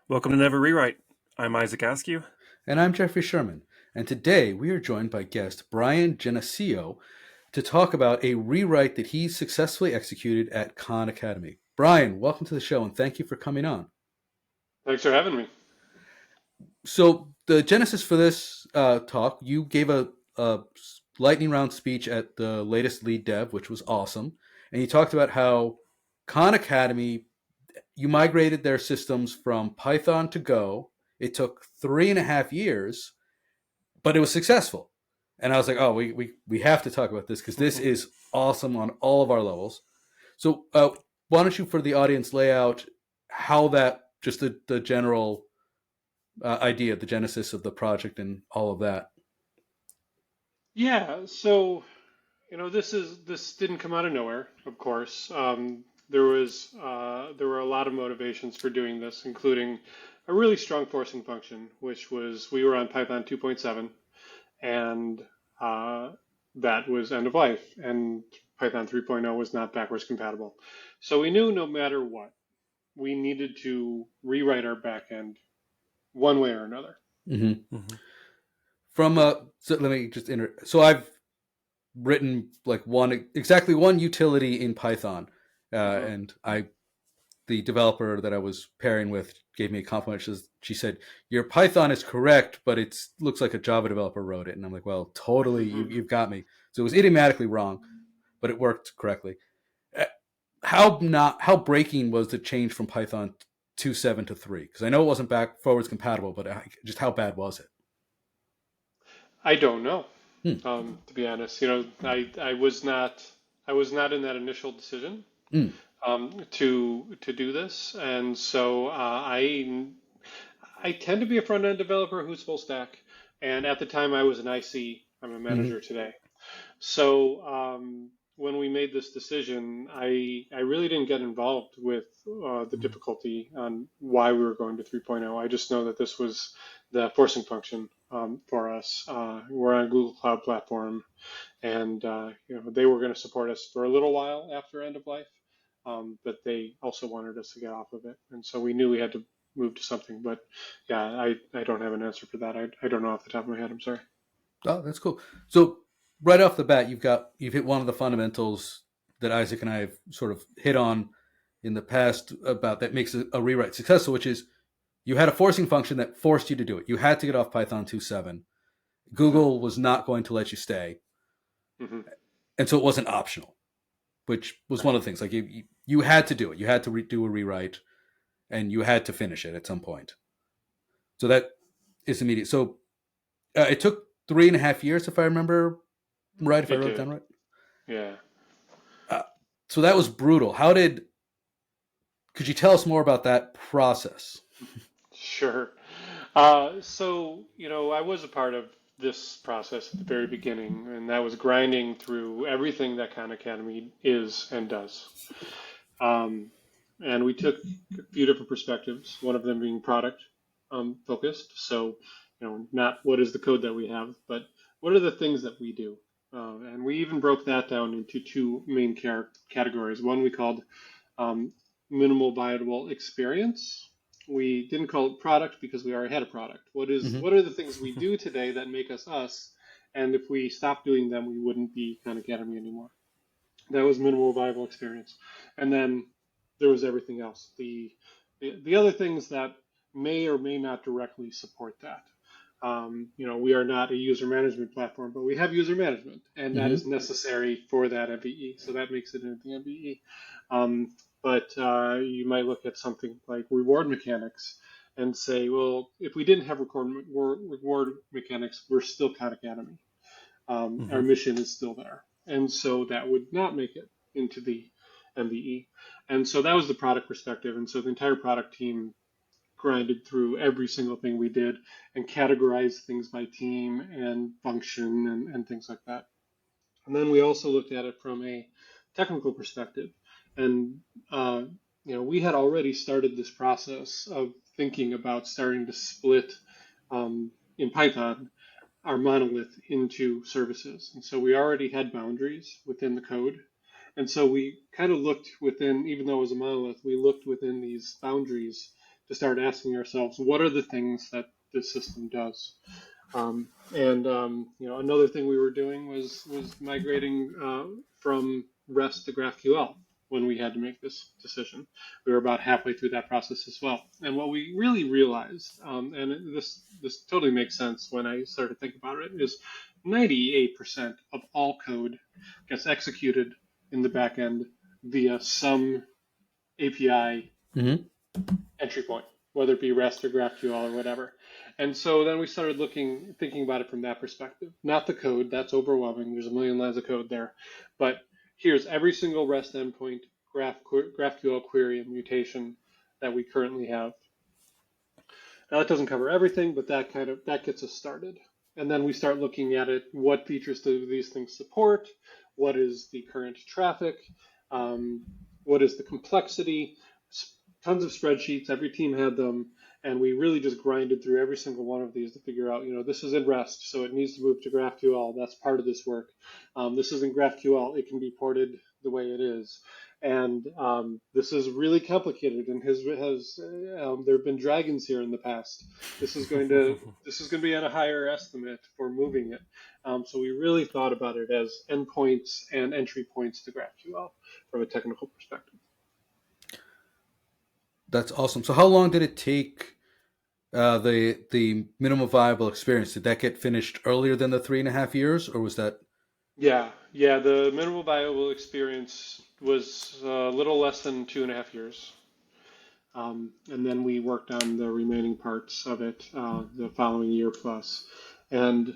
Welcome to Never Rewrite. I'm Isaac Askew. And I'm Jeffrey Sherman. And today we are joined by guest Brian Genisio to talk about a rewrite that he successfully executed at Khan Academy. Brian, welcome to the show and thank you for coming on. Thanks for having me. So, the genesis for this talk, you gave a lightning round speech at the latest lead dev, which was awesome. And you talked about how Khan Academy, you migrated their systems from Python to Go. It took 3.5 years, but it was successful. And I was like, oh, we have to talk about this because this is awesome on all of our levels. So why don't you, for the audience, lay out how that, just the general idea, the genesis of the project and all of that. Yeah, so this didn't come out of nowhere, of course. There were a lot of motivations for doing this, including a really strong forcing function, which was we were on Python 2.7, and that was end of life, and Python 3.0 was not backwards compatible. So we knew no matter what, we needed to rewrite our backend one way or another. Mm-hmm. Mm-hmm. So let me just so I've written like exactly one utility in Python, and the developer that I was pairing with gave me a compliment. She said, "Your Python is correct, but it looks like a Java developer wrote it." And I'm like, "Well, totally, you've got me." So it was idiomatically wrong, but it worked correctly. How breaking was the change from Python 2.7 to 3? Because I know it wasn't backwards compatible, but just how bad was it? I don't know. Hmm. To be honest, I was not in that initial decision Mm. to do this, and so I tend to be a front end developer who's full stack, and at the time I was an IC. I'm a Mm-hmm. manager today, so when we made this decision, I really didn't get involved with the difficulty on why we were going to 3.0. I just know that this was the forcing function for us. We're on Google Cloud Platform, and they were going to support us for a little while after end of life, but they also wanted us to get off of it, and so we knew we had to move to something. But yeah, I don't have an answer for that. I don't know off the top of my head. I'm sorry. Oh, that's cool. So right off the bat, you've hit one of the fundamentals that Isaac and I have sort of hit on in the past about that makes a rewrite successful, which is you had a forcing function that forced you to do it. You had to get off Python 2.7. Google was not going to let you stay, Mm-hmm. and so it wasn't optional, which was one of the things. Like you had to do it. You had to do a rewrite, and you had to finish it at some point. So that is immediate. So it took 3.5 years, if I remember right, if I It wrote it did. down right. Yeah. Uh, so that was brutal. Could you tell us more about that process? Sure. I was a part of this process at the very beginning, and that was grinding through everything that Khan Academy is and does. Um, and we took a few different perspectives, one of them being product focused. So, not what is the code that we have, but what are the things that we do. And we even broke that down into two main categories. One we called um, minimal viable experience. We didn't call it product because we already had a product. Mm-hmm. What are the things we do today that make us us? And if we stopped doing them, we wouldn't be Khan Academy anymore. That was minimal viable experience. And then there was everything else. The other things that may or may not directly support that. We are not a user management platform, but we have user management, and that is Mm-hmm. necessary for that MVE. So that makes it into the MVE. But you might look at something like reward mechanics and say, well, if we didn't have reward mechanics, we're still Khan Academy. Our Mm-hmm. mission is still there. And so that would not make it into the MVE. And so that was the product perspective. And so the entire product team grinded through every single thing we did and categorized things by team and function and things like that. And then we also looked at it from a technical perspective. And, we had already started this process of thinking about starting to split in Python our monolith into services. And so we already had boundaries within the code. And so we kind of looked within, even though it was a monolith, we looked within these boundaries to start asking ourselves, what are the things that this system does? Another thing we were doing was migrating from REST to GraphQL when we had to make this decision. We were about halfway through that process as well. And what we really realized, and this totally makes sense when I started to think about it, is 98% of all code gets executed in the back end via some API Mm-hmm. entry point, whether it be REST or GraphQL or whatever. And so then we started thinking about it from that perspective. Not the code, that's overwhelming. There's a million lines of code there. But here's every single REST endpoint, GraphQL query and mutation that we currently have. Now that doesn't cover everything, but that gets us started. And then we start looking at it. What features do these things support? What is the current traffic? What is the complexity? Tons of spreadsheets. Every team had them, and we really just grinded through every single one of these to figure out, this is in REST, so it needs to move to GraphQL. That's part of this work. This is in GraphQL. It can be ported the way it is. And this is really complicated, and there have been dragons here in the past. This is going to be at a higher estimate for moving it. So we really thought about it as endpoints and entry points to GraphQL from a technical perspective. That's awesome. So how long did it take the minimum viable experience? Did that get finished earlier than the 3.5 years, or was that? Yeah. The minimal viable experience was a little less than 2.5 years. And then we worked on the remaining parts of it the following year plus. And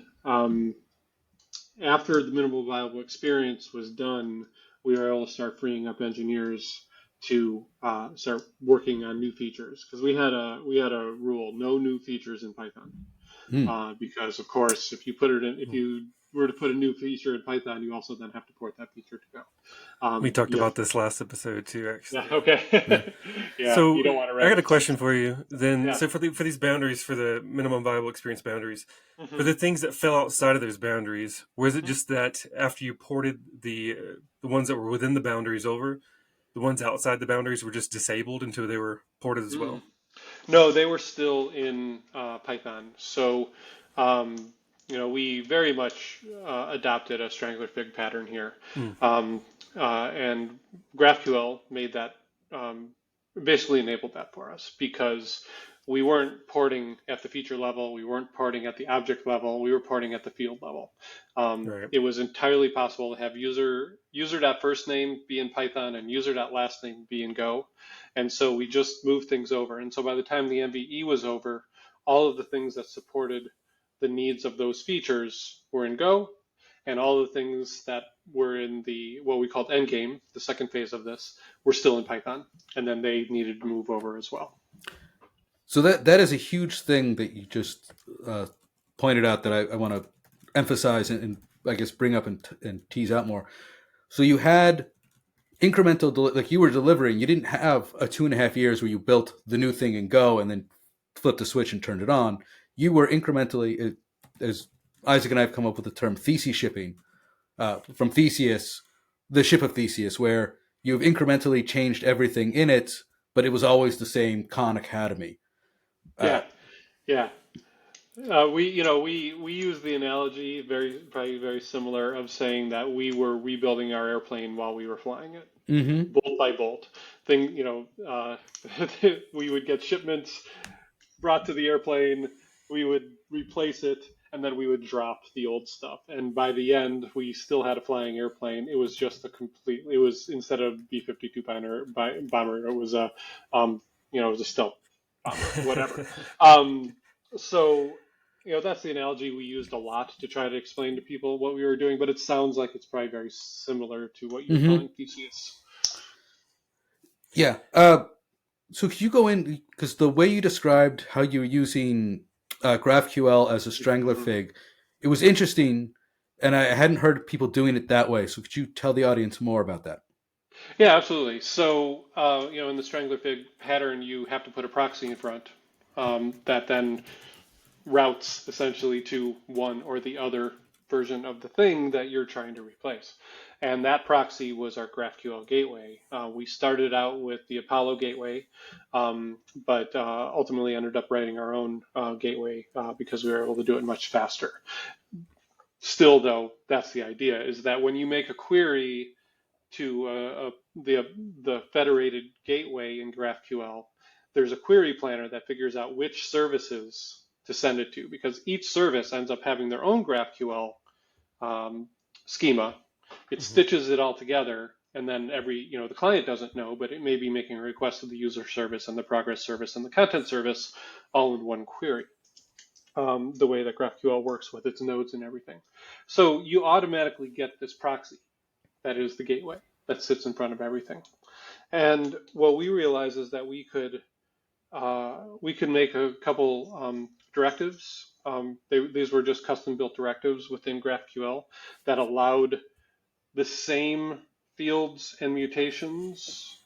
after the minimal viable experience was done, we were able to start freeing up engineers to start working on new features, because we had a rule: no new features in Python. Because of course, if you were to put a new feature in Python, you also then have to port that feature to go. We talked about this last episode too, actually. Yeah. Okay. Yeah. So You don't want to I got a question for you. Then, Yeah. so for these boundaries, for the minimum viable experience boundaries, Mhm. for the things that fell outside of those boundaries, was it just that after you ported the ones that were within the boundaries over, the ones outside the boundaries were just disabled until they were ported as well? No, they were still in Python. So, we very much adopted a strangler fig pattern here. Mm. And GraphQL made that, basically enabled that for us, because we weren't porting at the feature level, we weren't porting at the object level, we were porting at the field level. Right. It was entirely possible to have user.firstname be in Python and user.lastname be in Go. And so we just moved things over. And so by the time the MVE was over, all of the things that supported the needs of those features were in Go, and all the things that were in what we called endgame, the second phase of this, were still in Python. And then they needed to move over as well. So that is a huge thing that you just pointed out that I want to emphasize and I guess bring up and tease out more. So you had incremental, like you were delivering. You didn't have a 2.5 years where you built the new thing in Go and then flipped the switch and turned it on. You were incrementally, as Isaac and I have come up with the term Theseus shipping, from Theseus, the ship of Theseus, where you've incrementally changed everything in it, but it was always the same Khan Academy. Yeah. We use the analogy probably very similar of saying that we were rebuilding our airplane while we were flying it, bolt by bolt. We would get shipments brought to the airplane, we would replace it, and then we would drop the old stuff. And by the end, we still had a flying airplane. It was just it was, instead of B-52 bomber, it was a stealth bomber, whatever. So, that's the analogy we used a lot to try to explain to people what we were doing, but it sounds like it's probably very similar to what you're calling Theseus. Yeah. So could you go in, because the way you described how you were using GraphQL as a strangler fig, it was interesting, and I hadn't heard people doing it that way. So could you tell the audience more about that? Yeah, absolutely. So, in the strangler fig pattern, you have to put a proxy in front that then routes essentially to one or the other version of the thing that you're trying to replace. And that proxy was our GraphQL gateway. We started out with the Apollo gateway, but ultimately ended up writing our own gateway because we were able to do it much faster. Still, though, that's the idea, is that when you make a query to the federated gateway in GraphQL, there's a query planner that figures out which services to send it to, because each service ends up having their own GraphQL schema. It stitches it all together, and then the client doesn't know, but it may be making a request to the user service and the progress service and the content service all in one query. The way that GraphQL works with its nodes and everything. So you automatically get this proxy that is the gateway that sits in front of everything. And what we realized is that we could make a couple directives. These were just custom built directives within GraphQL that allowed the same fields and mutations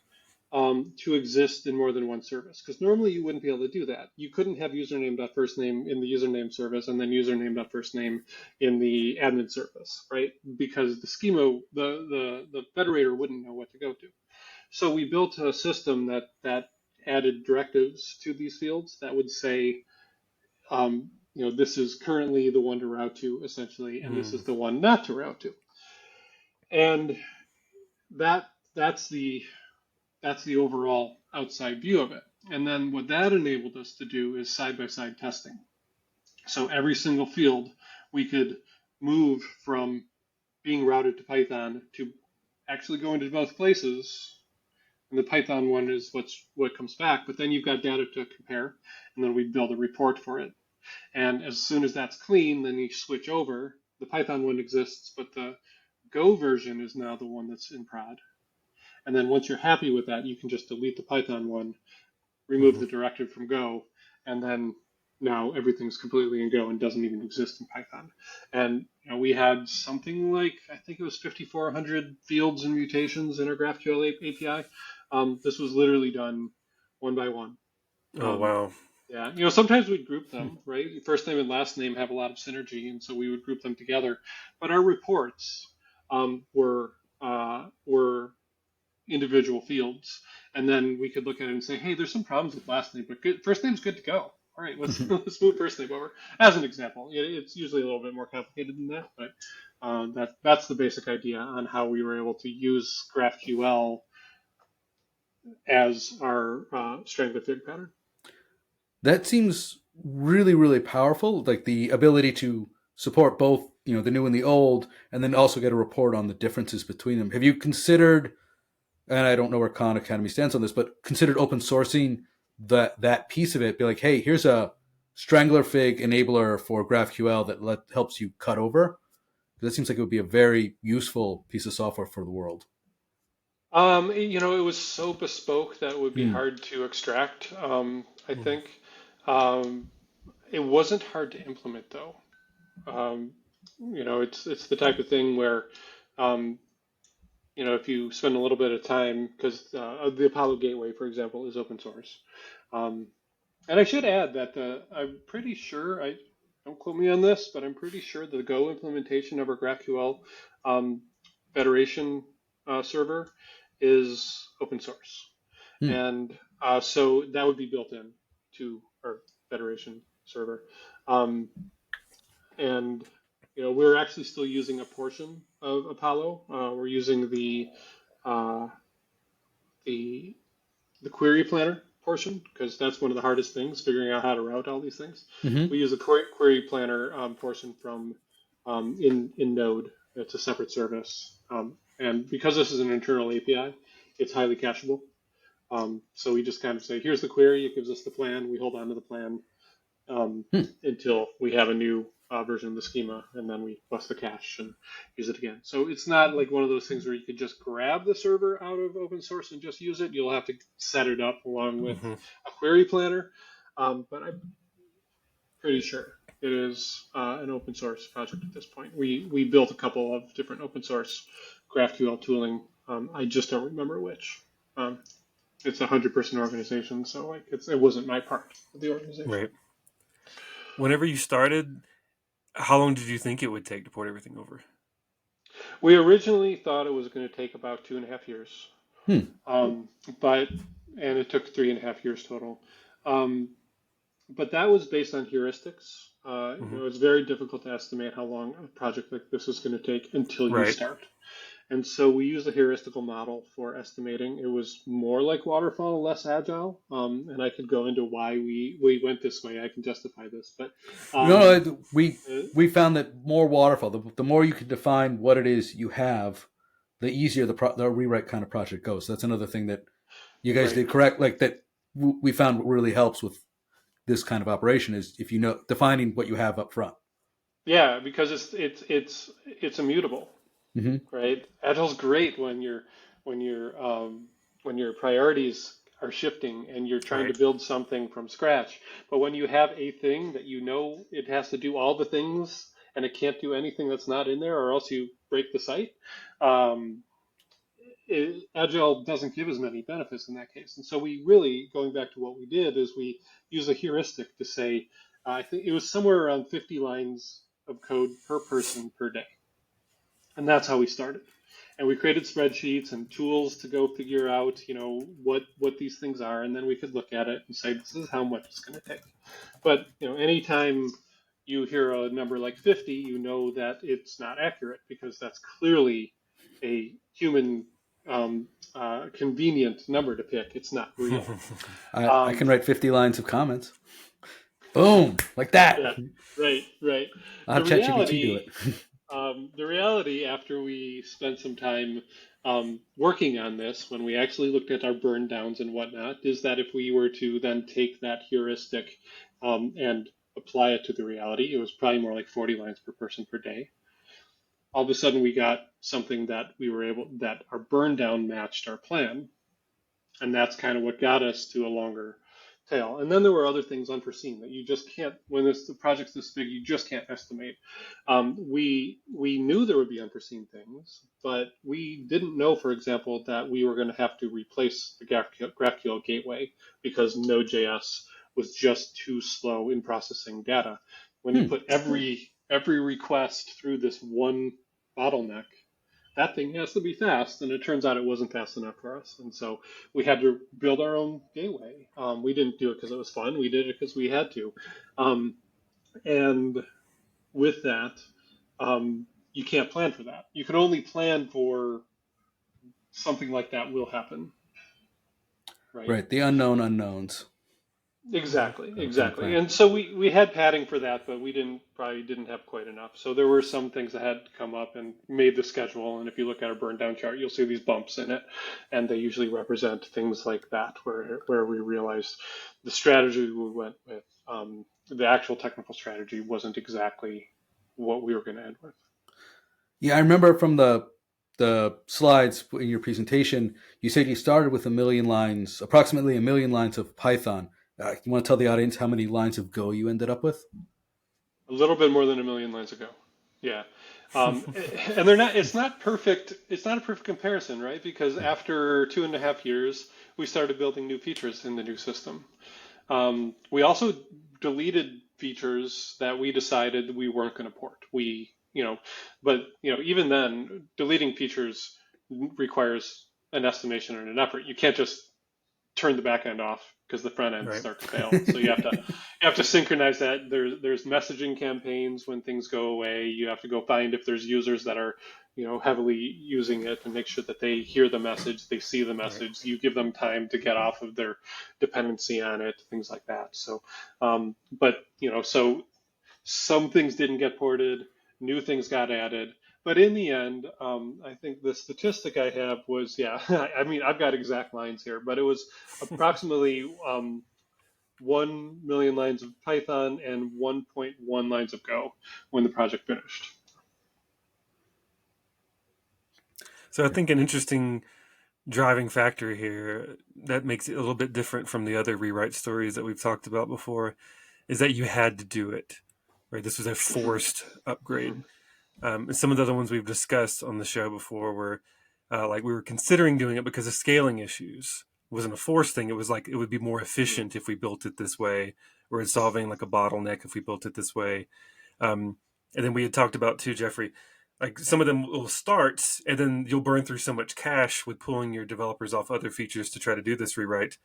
to exist in more than one service. Because normally you wouldn't be able to do that. You couldn't have username.firstname in the username service and then username.firstname in the admin service, right? Because the schema, the federator wouldn't know what to go to. So we built a system that added directives to these fields that would say, this is currently the one to route to, essentially, and this is the one not to route to. And that's the overall outside view of it. And then what that enabled us to do is side-by-side testing. So every single field we could move from being routed to Python to actually going to both places. And the Python one is what comes back, but then you've got data to compare, and then we build a report for it. And as soon as that's clean, then you switch over. The Python one exists, but the Go version is now the one that's in prod. And then once you're happy with that, you can just delete the Python one, remove the directive from Go, and then now everything's completely in Go and doesn't even exist in Python. And we had something like, I think it was 5,400 fields and mutations in our GraphQL API. This was literally done one by one. Oh, wow. Yeah, sometimes we'd group them, right? First name and last name have a lot of synergy, and so we would group them together. But our reports were individual fields, and then we could look at it and say, hey, there's some problems with last name, but first name's good to go. All right, let's move first name over. As an example, it's usually a little bit more complicated than that, but that's the basic idea on how we were able to use GraphQL as our strangler fig pattern. That seems really, really powerful. Like the ability to support both, the new and the old, and then also get a report on the differences between them. Have you considered, and I don't know where Khan Academy stands on this, but considered open sourcing that piece of it? Be like, hey, here's a strangler fig enabler for GraphQL that helps you cut over. That seems like it would be a very useful piece of software for the world. It was so bespoke that it would be hard to extract. I think it wasn't hard to implement, though. It's the type of thing where, if you spend a little bit of time, because the Apollo Gateway, for example, is open source. And I should add that I'm pretty sure, don't quote me on this, but I'm pretty sure the Go implementation of our GraphQL Federation server is open source. And so that would be built in to our Federation server. And we're actually still using a portion of Apollo. We're using the query planner portion, because that's one of the hardest things, figuring out how to route all these things. We use a query planner portion from in Node. It's a separate service. And because this is an internal API, it's highly cacheable. So we just kind of say, here's the query, it gives us the plan, we hold on to the plan until we have a new version of the schema, and then we bust the cache and use it again. So it's not like one of those things where you could just grab the server out of open source and just use it. You'll have to set it up along with a query planner. But I'm pretty sure it is an open source project at this point. We built a couple of different open source GraphQL tooling. I just don't remember which. It's a 100-person organization, so it wasn't my part of the organization. Right. Whenever you started, How long did you think it would take to port everything over? We originally thought it was going to take about 2.5 years, Hmm. um, but and it took 3.5 years total. Um, but that was based on heuristics. Hmm. It's very difficult to estimate how long a project like this is going to take until you Right. start. And so we used a heuristical model for estimating. It was more like waterfall, less agile. And I could go into why we went this way. I can justify this, but um, No, we uh, we found that more waterfall, the more you can define what it is you have, the easier the rewrite kind of project goes. That's another thing that you guys right. did correct. Like that, we found what really helps with this kind of operation is if you know defining what you have up front. Yeah, because it's immutable, Mm-hmm. right? Agile's great when you're when your priorities are shifting and you're trying to Right. build something from scratch. But when you have a thing that you know it has to do all the things and it can't do anything that's not in there, or else you break the site, um, Agile doesn't give as many benefits in that case. And so we really, going back to what we did, is we use a heuristic to say, I think it was somewhere around 50 lines of code per person per day. And that's how we started. And we created spreadsheets and tools to go figure out, what these things are, and then we could look at it and say, this is how much it's going to take. But anytime you hear a number like 50, you know that it's not accurate because that's clearly a human convenient number to pick. It's not real. I Um, can write 50 lines of comments. Boom, like that. yeah, right, right. I'll The have ChatGPT do it. reality the reality, after we spent some time working on this, when we actually looked at our burn downs and whatnot, is that if we were to then take that heuristic and apply it to the reality, it was probably more like 40 lines per person per day. All of a sudden, we got something that our burn down matched our plan, and that's kind of what got us to a longer tail. And then there were other things unforeseen that you just can't, when the project's this big, you just can't estimate. We knew there would be unforeseen things, but we didn't know, for example, that we were going to have to replace the GraphQL gateway because Node.js was just too slow in processing data. When you Hmm. put every request through this one bottleneck, that thing has to be fast, and it turns out it wasn't fast enough for us, and so we had to build our own gateway. We didn't do it because it was fun; we did it because we had to. Um, and with that, you can't plan for that. You can only plan for something like that will happen, right? Right, the unknown unknowns. Exactly, You can't exactly. plan. And so we had padding for that, but we probably didn't have quite enough. So there were some things that had to come up and made the schedule. And if you look at our burn down chart, you'll see these bumps in it, and they usually represent things like that, where we realized the strategy we went with, the actual technical strategy wasn't exactly what we were going to end with. Yeah, I remember from the slides in your presentation, you said you started with 1 million lines, approximately 1 million lines of Python. You want to tell the audience how many lines of Go you ended up with? A little bit more than a million lines ago. Yeah. And they're not, it's not perfect. It's not a perfect comparison, right? Because after 2.5 years, we started building new features in the new system. We also deleted features that we decided we weren't going to port. But even then, deleting features requires an estimation and an effort. You can't just turn the back end off because the front ends Right. start to fail. So you have to synchronize that. There's messaging campaigns when things go away. You have to go find if there's users that are heavily using it and make sure that they hear the message, they see the Right. message. You give them time to get off of their dependency on it, things like that. So, but so some things didn't get ported, new things got added. But in the end, I think the statistic I have was, yeah, I mean, I've got exact lines here, but it was approximately 1 million lines of Python and 1.1 lines of Go when the project finished. So I think an interesting driving factor here that makes it a little bit different from the other rewrite stories that we've talked about before is that you had to do it. Right. This was a Mhm, forced mhm, upgrade. And some of the other ones we've discussed on the show before were like we were considering doing it because of scaling issues. It wasn't a forced thing. It was like it would be more mhm, efficient if we built it this way, or it's solving like a bottleneck if we built it this way. Um, And then we had talked about too, Jeffrey, like some of them will start and then you'll burn through so much cash with pulling your developers off other features to try to do this rewrite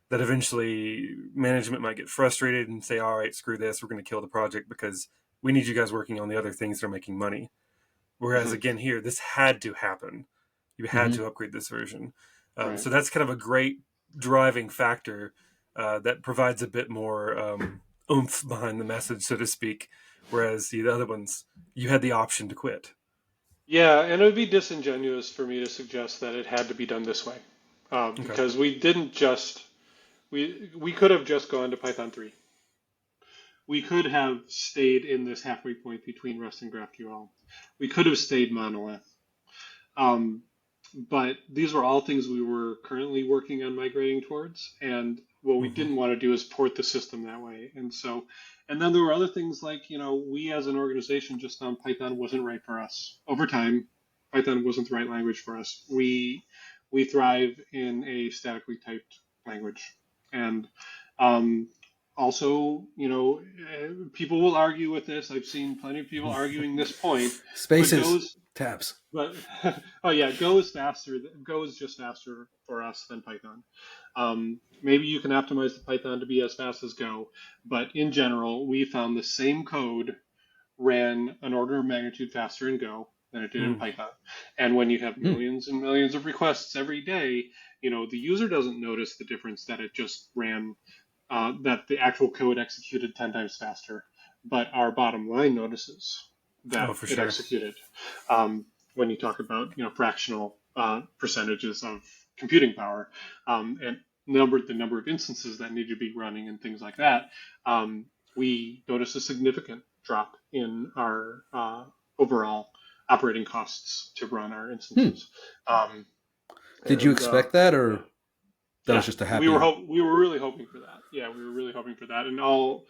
that eventually management might get frustrated and say, all right, screw this, we're going to kill the project because we need you guys working on the other things that are making money. Whereas Hmm. again, here, this had to happen. You had Hmm. to upgrade this version. Right. So that's kind of a great driving factor that provides a bit more oomph behind the message, so to speak. Whereas the other ones, you had the option to quit. Yeah, and it would be disingenuous for me to suggest that it had to be done this way, Okay. because we didn't just we could have just gone to Python 3. We could have stayed in this halfway point between Rust and GraphQL. We could have stayed monolith. Um, but these were all things we were currently working on migrating towards, and what we Mm-hmm. didn't want to do is port the system that way. And then there were other things like, we as an organization just found Python wasn't right for us. Over time, Python wasn't the right language for us. We thrive in a statically typed language, and um, also, people will argue with this. I've seen plenty of people arguing this point, but Spaces, goes tabs. but oh yeah, Go is faster. Go is just faster for us than Python. Maybe you can optimize the Python to be as fast as Go, but in general, we found the same code ran an order of magnitude faster in Go than it did in Mm. Python. And when you have Hmm. millions and millions of requests every day, the user doesn't notice the difference that it just ran, that the actual code executed 10 times faster. But our bottom line notices Oh, that for it sure. executed. When you talk about fractional percentages of computing power, and the number of instances that need to be running and things like that, um, we notice a significant drop in our overall operating costs to run our Hmm. instances. Um, Did you and expect that, yeah, or that was yeah, just a happy? we were really hoping for that. Yeah, we were really hoping for that, and all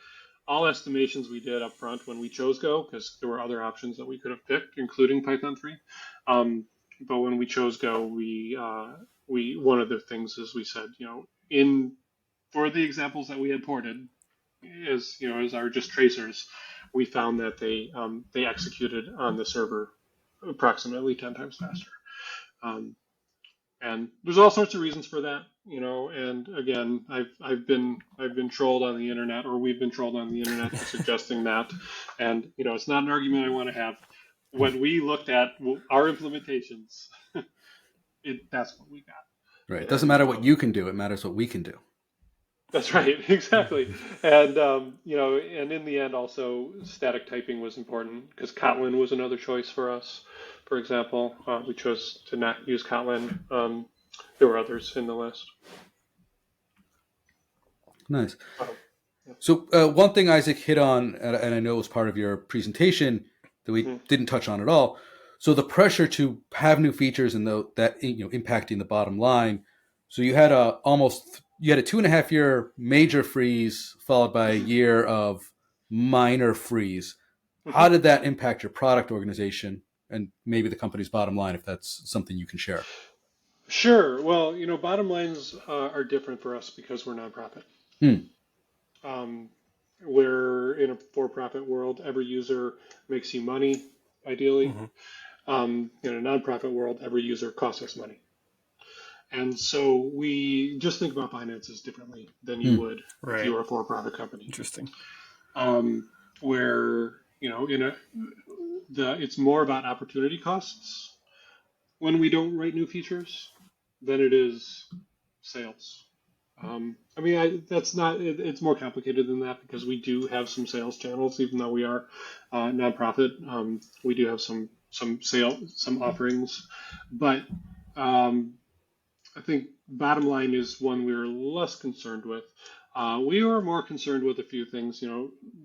estimations we did up front when we chose Go, because there were other options that we could have picked, including Python 3. But when we chose Go, we one of the things is we said, in for the examples that we had ported, as our just tracers, we found that they executed on the server approximately 10 times faster. Um, and there's all sorts of reasons for that, and again, I've been trolled on the internet, or we've been trolled on the internet for suggesting that, and it's not an argument I want to have. When we looked at our implementations, that's what we Right. It got. doesn't And matter what you can do; it matters what we can do. that's right. Exactly. And and in the end, also static typing was important because Kotlin was another choice for us. For example, we chose to not use Kotlin. There were others in the list. Nice. Um, yeah. So one thing Isaac hit on, and I know was part of your presentation that we Mhm. didn't touch on at all. So the pressure to have new features and that impacting the bottom line. So you had a 2.5 year major freeze followed by a Mhm. year of minor freeze. How Mhm. did that impact your product organization and maybe the company's bottom line, if that's something you can share? Sure. Well, bottom lines are different for us because we're nonprofit. Hmm. Um, we're in a for-profit world. Every user makes you money, ideally. Mm-hmm. In a nonprofit world, every user costs us money. And so we just think about finances differently than you Hmm. would if you Right. were a for-profit company, Interesting. where it's more about opportunity costs when we don't write new features than it is sales. I mean, that's not. It's more complicated than that because we do have some sales channels, even though we are nonprofit. We do have some offerings, but um, I think bottom line is one we were less concerned with. We were more concerned with a few things.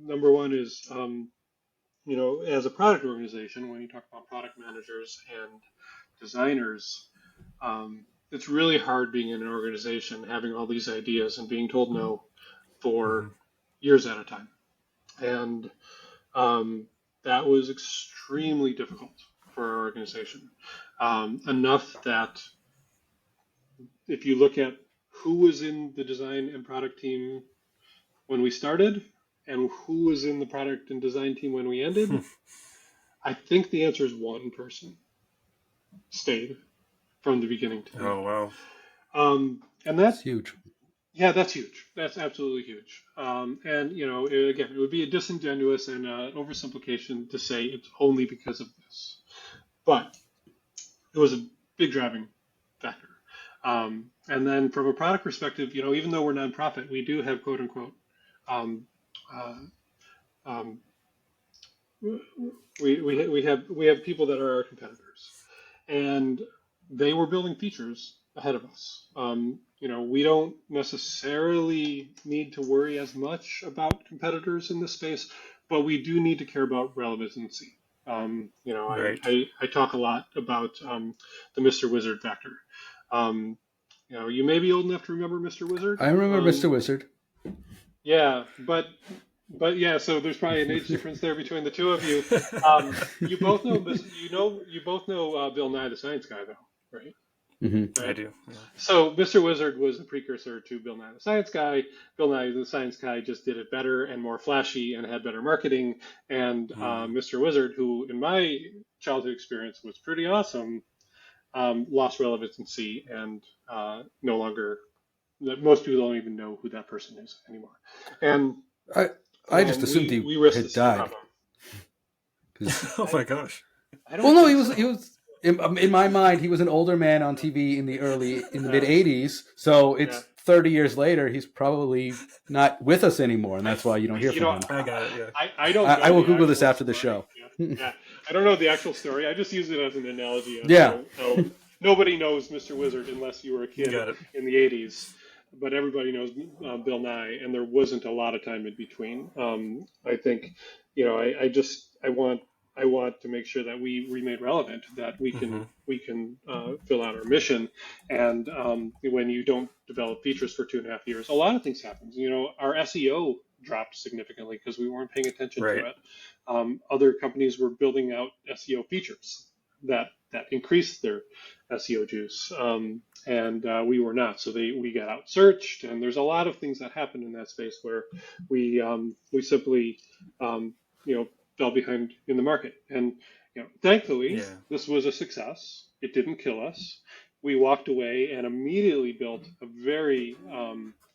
Number one is, as a product organization, when you talk about product managers and designers, it's really hard being in an organization having all these ideas and being told no Mm-hmm. for years at a time. And that was extremely difficult for our organization. Enough that if you look at who was in the design and product team when we started and who was in the product and design team when we ended, I think the answer is one person stayed from the beginning to the Oh end. wow. And It's that, huge. yeah, that's huge. That's absolutely huge. And again, it would be a disingenuous and oversimplification to say it's only because of this, but it was a big driving factor. And then from a product perspective, even though we're nonprofit, we do have quote unquote, um, uh, um, we have people that are our competitors, and they were building features ahead of us. We don't necessarily need to worry as much about competitors in this space, but we do need to care about relevancy. Right. I talk a lot about the Mr. Wizard factor. You may be old enough to remember Mr. Wizard. I remember Mr. Wizard. Yeah, but yeah, so there's probably an age difference there between the two of you. You both know Bill Nye the Science Guy, though, right? Mm-hmm. I Right. do. Yeah. So Mr. Wizard was the precursor to Bill Nye the Science Guy. Bill Nye the Science Guy just did it better and more flashy and had better marketing. And Mm. Mr. Wizard, who in my childhood experience was pretty awesome, lost relevancy and no longer. Most people don't even know who that person is anymore. And I I just assumed we he we risked the had same died. problem. 'Cause- Oh I my gosh. I well, don't no, think he so. was in my mind he was an older man on TV in the mid Uh, '80s. So yeah, it's 30 years later. He's probably not with us anymore, and I, that's why you don't hear you from know, him. I got it. Yeah. I don't I know will the Google this actual after the story. show. Yeah, yeah, I don't know the actual story. I just use it as an analogy of Yeah. how nobody knows Mr. Wizard unless you were a kid Got it. in the '80s, but everybody knows Bill Nye, and there wasn't a lot of time in between. I think, I want to make sure that we remain relevant, that we can Hmm. fill out our mission, and when you don't develop features for 2.5 years, a lot of things happen. Our SEO dropped significantly because we weren't paying attention to Right. it. Other companies were building out SEO features that increased their SEO juice, and we were not. So we got out searched, and there's a lot of things that happened in that space where we simply um, you know fell behind in the market. And thankfully, Yeah. this was a success. It didn't kill us. We walked away and immediately built a very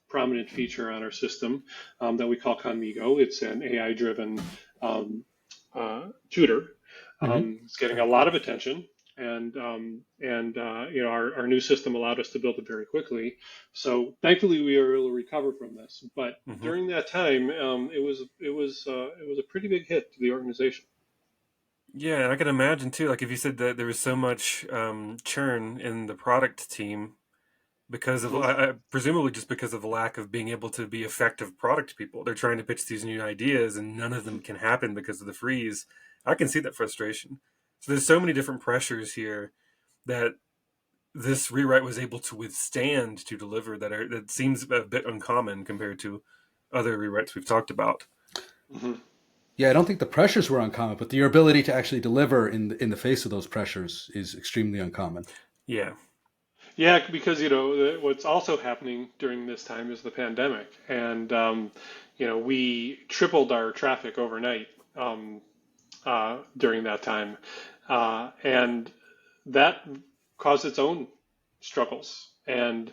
prominent feature on our system that we call Conmigo. It's an AI-driven tutor. Hmm. It's getting a Oh, lot cool. of attention, and our new system allowed us to build it very quickly. So thankfully, we were able to recover from this. But Hmm. during that time, it was a pretty big hit to the organization. Yeah, and I can imagine too. Like if you said that there was so much churn in the product team because of, Mhm. presumably just because of the lack of being able to be effective product people. They're trying to pitch these new ideas, and none of them can happen because of the freeze. I can see that frustration. So there's so many different pressures here that this rewrite was able to withstand to deliver that seems a bit uncommon compared to other rewrites we've talked about. Mhm. Yeah, I don't think the pressures were uncommon, but your ability to actually deliver in the face of those pressures is extremely uncommon. Yeah. Yeah, because what's also happening during this time is the pandemic, and we tripled our traffic overnight during that time, and that caused its own struggles and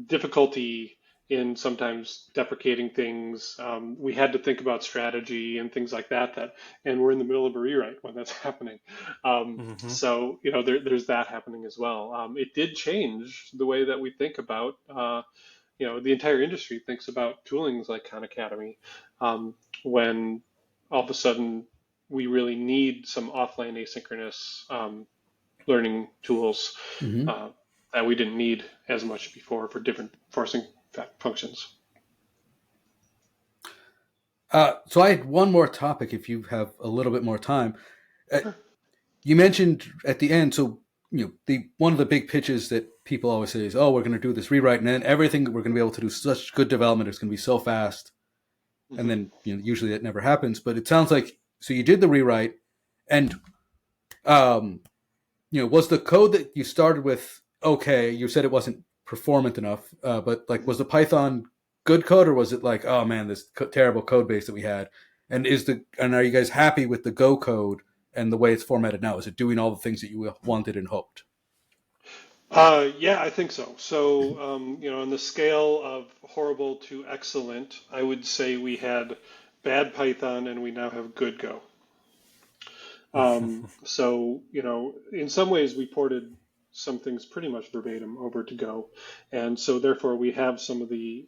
difficulty in sometimes deprecating things. We had to think about strategy and things like that. And we're in the middle of a rewrite when that's happening. Hmm. So there's that happening as well. It did change the way that we think about. The entire industry thinks about toolings like Khan Academy, when all of a sudden we really need some offline asynchronous learning tools Hmm. uh, that we didn't need as much before for different forcing functions. So I had one more topic. If you have a little bit more time, uh, Sure. you mentioned at the end. So the one of the big pitches that people always say is, "Oh, we're going to do this rewrite, and then everything we're going to be able to do such good development. It's going to be so fast." And Hmm. then usually that never happens. But it sounds like so you did the rewrite, and um, was the code that you started with okay? You said it wasn't performant enough, but like Hmm. was the Python good code, or was it like, oh man, this terrible code base that we had? And are you guys happy with the Go code and the way it's formatted now? Is it doing all the things that you wanted and hoped? Yeah, I think so. So, on the scale of horrible to excellent, I would say we had bad Python and we now have good Go. So, in some ways we ported some things pretty much verbatim over to Go, and so therefore we have some of the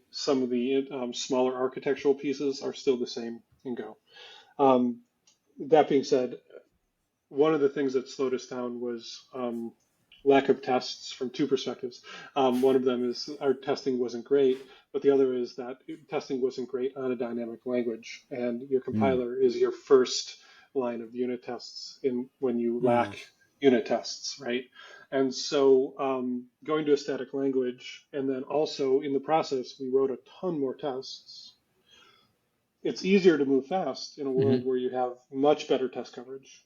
smaller architectural pieces are still the same in Go. Um, that being said, one of the things that slowed us down was lack of tests from two perspectives. One of them is our testing wasn't great, but the other is that testing wasn't great on a dynamic language, and your Mm. compiler is your first line of unit tests in when you lack unit tests, right? And so going to a static language, and then also in the process, we wrote a ton more tests. It's easier to move fast in a world Mm-hmm. where you have much better test coverage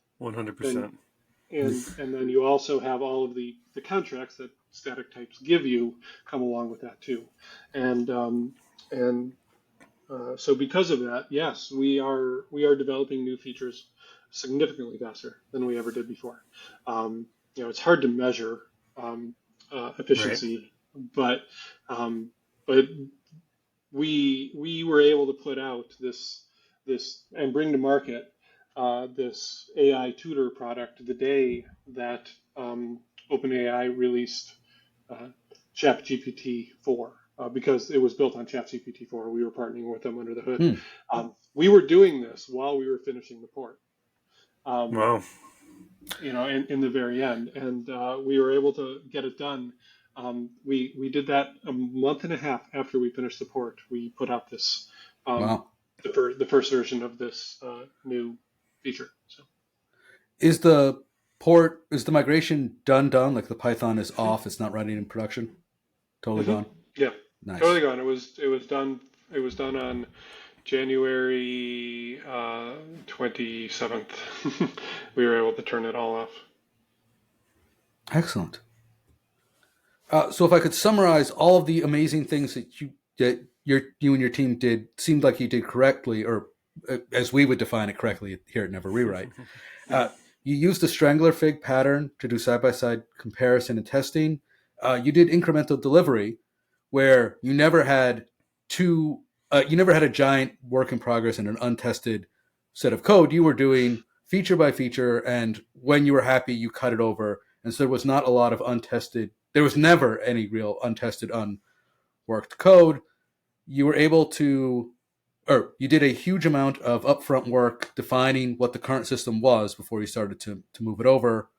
than 100%. and then you also have all of the contracts that static types give you come along with that too, and so because of that, yes, we are developing new features significantly faster than we ever did before. It's hard to measure Right. efficiency, but um, but we were able to put out this and bring to market this AI tutor product the day that OpenAI released uh, ChatGPT 4 because it was built on ChatGPT 4. We were partnering with them under the hood. Hmm. We were doing this while we were finishing the port. Um, Wow. in the very end, and we were able to get it done. We did that a month and a half after we finished the port. We put out this um, Wow. the first version of this new feature. So Is the migration done? Like the Python is off, it's not running in production? Totally hmm gone? yeah, totally Nice. gone. It was done. It was done on January 27th. We were able to turn it all off. Excellent. So if I could summarize all of the amazing things you and your team did, seemed like you did correctly, or as we would define it correctly here at Never Rewrite. Uh, you used the strangler fig pattern to do side by side comparison and testing. You did incremental delivery, where you never had a giant work in progress and an untested set of code. You were doing feature by feature, and when you were happy, you cut it over. And so there was not a lot of untested. There was never any real untested, unworked code. You were able to, or you did a huge amount of upfront work defining what the current system was before you started to move it over.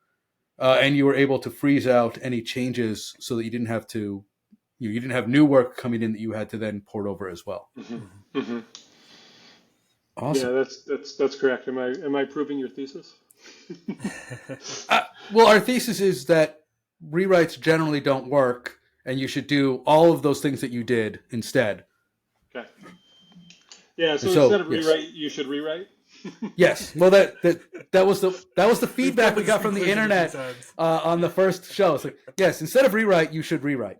And you were able to freeze out any changes so that you didn't have to, you didn't have new work coming in that you had to then port over as well. hmm hmm Yeah, Awesome. that's correct. Am I proving your thesis? Well, our thesis is that rewrites generally don't work, and you should do all of those things that you did instead. Okay. Yeah, And so instead so, of yes, rewrite, you should rewrite. yes. Well, that was the We've feedback come to we this got from the conclusion a few internet times. on the first show. It's like, yes, instead of rewrite, you should rewrite.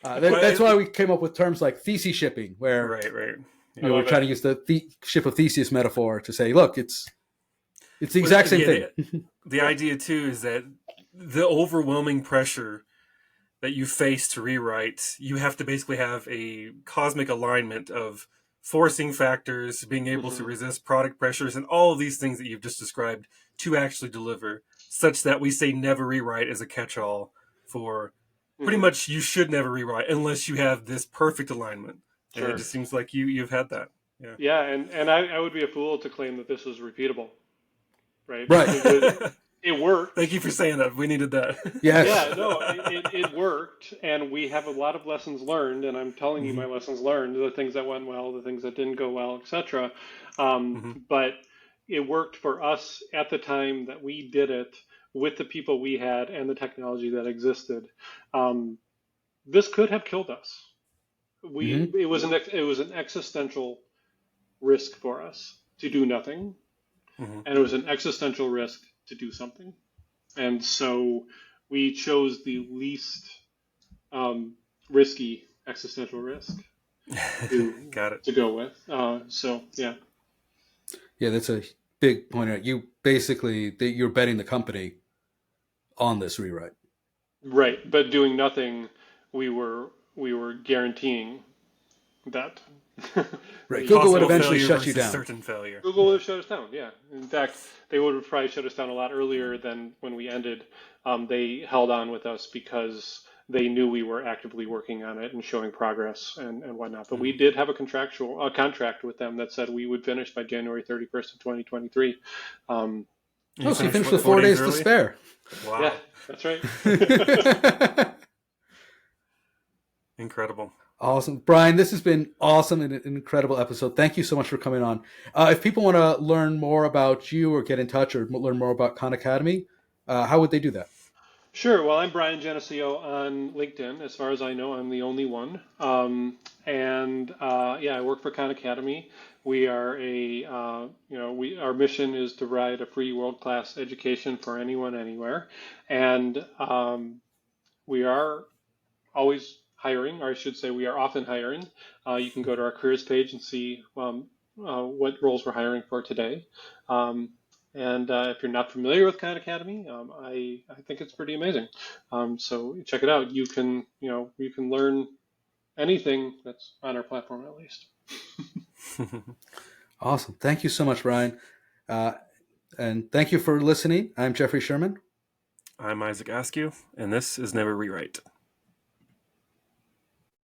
Well, That's why we came up with terms like thesis shipping, where right, right. I we're love trying it. to use the ship of Theseus metaphor to say, look, it's the Well, exact same yeah, thing. the idea too is that the overwhelming pressure that you face to rewrite, you have to basically have a cosmic alignment of forcing factors, being able to hmm resist product pressures, and all of these things that you've just described to actually deliver, such that we say never rewrite as a catch all for pretty hmm much you should never rewrite unless you have this perfect alignment. And it Sure. just seems like you've had that. Yeah. Yeah, and I would be a fool to claim that this was repeatable, right? Right. It worked. Thank you for saying that. We needed that. Yeah, Yes. no, it worked, and we have a lot of lessons learned, and I'm telling you my hmm lessons learned, the things that went well, the things that didn't go well, etc. hmm But it worked for us at the time that we did it with the people we had and the technology that existed. Um, this could have killed us. Hmm. It was an existential risk for us to do nothing, hmm and it was an existential risk to do something. And so we chose the least risky existential risk. to Got it. to go with. So yeah, Yeah, that's a big point. You basically you're betting the company on this rewrite. right. But doing nothing, we were guaranteeing that. Right. The Google would Possible eventually failure shut you versus down. certain failure. Google would have shut us down. Yeah. In fact, they would have probably shut us down a lot earlier than when we ended. They held on with us because they knew we were actively working on it and showing progress and whatnot. But we Mm. did have a contract with them that said we would finish by January 31st of 2023. Um, You Oh, so you finished finished what, with 4 4 days days to early? spare. yeah, Wow. that's right. Incredible. Awesome. Brian, this has been awesome and an incredible episode. Thank you so much for coming on. If people want to learn more about you or get in touch or learn more about Khan Academy, how would they do that? Sure. Well, I'm Brian Genisio on LinkedIn. As far as I know, I'm the only one. And yeah, I work for Khan Academy. We are our mission is to provide a free world-class education for anyone, anywhere. And we are always hiring, or I should say, we are often hiring. You can go to our careers page and see what roles we're hiring for today. Um, and if you're not familiar with Khan Academy, I think it's pretty amazing. So check it out. You can learn anything that's on our platform at least. Awesome. Thank you so much, Brian. Uh, and thank you for listening. I'm Jeffrey Sherman. I'm Isaac Askew, and this is Never Rewrite.